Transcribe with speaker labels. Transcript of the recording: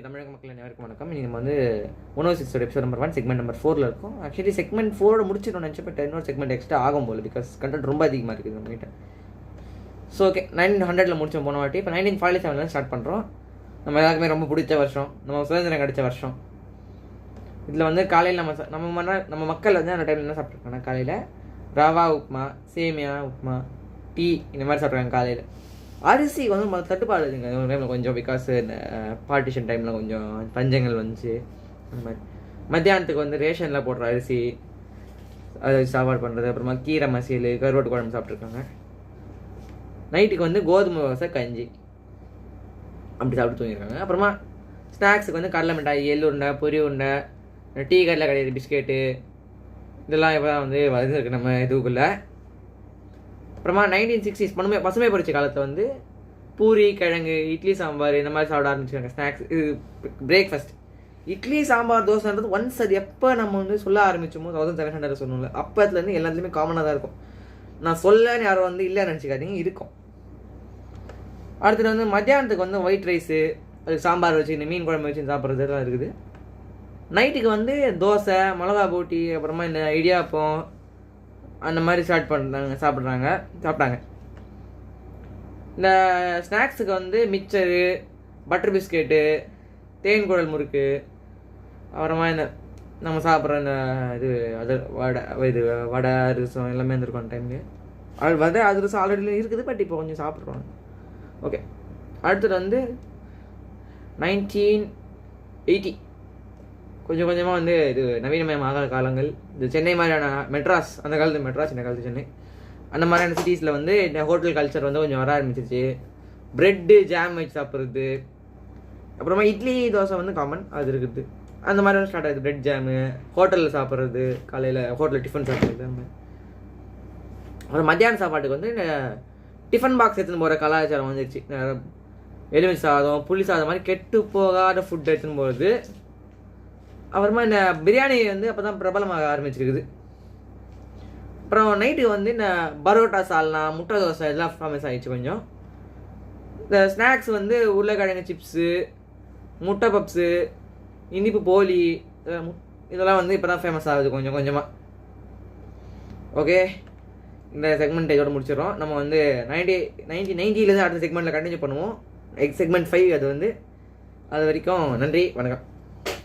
Speaker 1: Okay, தமிழக மக்கள் அனைவருக்கும் வணக்கம். இன்றைக்கி நம்ம வந்து 106 எபிசோட் நம்பர் 1 செக்மெண்ட் நம்பர் 4 இருக்கும். ஆக்சுவலி செக்மெண்ட் 4 முடிச்சிடணும்னு நினச்சி, பட் இன்னொரு செக்மெண்ட் எக்ஸ்ட்ரா ஆகும் போல், பிகாஸ் கண்டென்ட் ரொம்ப அதிகமாக இருக்குது நம்மகிட்ட. ஸோ ஓகே, 1900 முடிச்சோம் போன வாட்டி. இப்போ 1947 ஸ்டார்ட் பண்ணுறோம். நம்ம எல்லாருக்குமே ரொம்ப பிடிச்ச வருஷம், நம்ம சுதந்திரம் கிடைச்ச வருஷம். இதில் வந்து காலையில் நம்ம மக்கள் வந்து அந்த டைமில் என்ன சாப்பிட்ருக்காங்க? காலையில் ரவா உப்புமா, சேமியா உப்புமா, டீ இந்த மாதிரி சாப்பிட்ருக்காங்க காலையில். அரிசி வந்து தட்டுப்பாடு இருக்குங்க டைமில் கொஞ்சம், பிகாஸ் பார்ட்டிஷன் டைமில் கொஞ்சம் பஞ்சங்கள் வந்துச்சு. அந்த மாதிரி மத்தியானத்துக்கு வந்து ரேஷனில் போடுற அரிசி அது சாப்பாடு பண்ணுறது. அப்புறமா கீரை மசியல், கருவாட்டு குழம்பு சாப்பிட்ருக்காங்க. நைட்டுக்கு வந்து கோதுமை தோசை, கஞ்சி அப்படி சாப்பிட்டு தூங்கியிருக்காங்க. அப்புறமா ஸ்நாக்ஸுக்கு வந்து கடலை மிட்டாய், எள்ளு உருண்டை, பொரி உருண்டை, டீ கடையில் கிடையாது பிஸ்கெட்டு, இதெல்லாம் இப்போ தான் வந்து வந்துருக்கு நம்ம இதுக்குள்ளே. அப்புறமா 1960s பசுமை புரட்சி காலத்தில் வந்து பூரி, கிழங்கு, இட்லி, சாம்பார் இந்த மாதிரி சாப்பிட ஆரம்பிச்சிருக்காங்க. ஸ்நாக்ஸ், இது பிரேக்ஃபாஸ்ட். இட்லி, சாம்பார், தோசைன்றது ஒன்ஸ் அது எப்போ நம்ம வந்து சொல்ல ஆரம்பிச்சோமோ 1700 சொல்லணும்ல, அப்போத்துலேருந்து எல்லாத்துலேயுமே காமனாக தான் இருக்கும். நான் சொல்லன்னு யாரும் வந்து இல்லைன்னு நினச்சிக்காதீங்க, இருக்கும். அடுத்தது வந்து மத்தியானத்துக்கு வந்து ஒயிட் ரைஸு, அதுக்கு சாம்பார் வச்சு இந்த மீன் குழம்பு வச்சு சாப்பிட்றதுலாம் இருக்குது. நைட்டுக்கு வந்து தோசை, மிளகா போட்டி, அப்புறமா இந்த இடியாப்பம் அந்த மாதிரி சாப்பிட்டாங்க. இந்த ஸ்நாக்ஸுக்கு வந்து மிக்சரு, பட்டர் பிஸ்கெட்டு, தேன் குழல் முறுக்கு, அப்புறமா இந்த நம்ம சாப்பிட்ற இந்த வடை அதிரசம் எல்லாமே இருந்திருக்கும் அந்த டைம்லேயே. வடை அதிரசம் ஆல்ரெடி இருக்குது, பட் இப்போ கொஞ்சம் சாப்பிட்றோம். ஓகே, அடுத்தது வந்து 1980 கொஞ்சம் கொஞ்சமாக வந்து இது நவீனமயமாக காலங்கள். இந்த சென்னை மாதிரியான மெட்ராஸ், அந்த காலத்து மெட்ராஸ், இந்த காலத்து சென்னை, அந்த மாதிரியான சிட்டிஸில் வந்து இந்த ஹோட்டல் கல்ச்சர் வந்து கொஞ்சம் வர ஆரம்பிச்சிருச்சு. ப்ரெட்டு, ஜாம் வச்சு சாப்பிட்றது, அப்புறமா இட்லி, தோசை வந்து காமன், அது இருக்குது. அந்த மாதிரி ஸ்டார்ட் ஆகுது. ப்ரெட் ஜாமு, ஹோட்டலில் சாப்பிட்றது, காலையில் ஹோட்டலில் டிஃபன் சாப்பிட்றது. அந்த மாதிரி அப்புறம் மத்தியான சாப்பாட்டுக்கு வந்து இந்த டிஃபன் பாக்ஸ் எடுத்துன்னு போகிற கலாச்சாரம் வந்துருச்சு. எலுமிச்சை சாதம், புளி சாதம் மாதிரி கெட்டு போகாத ஃபுட் எடுத்துன்னு போகிறது. அப்புறமா இந்த பிரியாணி வந்து அப்போ தான் பிரபலமாக ஆரம்பிச்சிருக்குது. அப்புறம் நைட்டுக்கு வந்து இந்த பரோட்டா, சால்னா, முட்டை தோசை இதெல்லாம் ஃபேமஸ் ஆகிடுச்சு கொஞ்சம். இந்த ஸ்நாக்ஸ் வந்து உருளைக்கிழங்கு சிப்ஸு, முட்டை பப்ஸு, இனிப்பு போலி, இதெல்லாம் வந்து இப்போ தான் ஃபேமஸ் ஆகுது கொஞ்சம் கொஞ்சமாக. ஓகே, இந்த செக்மெண்ட் இதோட முடிச்சிடறோம். நம்ம வந்து 1990 அடுத்த செக்மெண்ட்டில் கண்டினியூ பண்ணுவோம். செக்மெண்ட் 5 அது வந்து. அது வரைக்கும் நன்றி, வணக்கம்.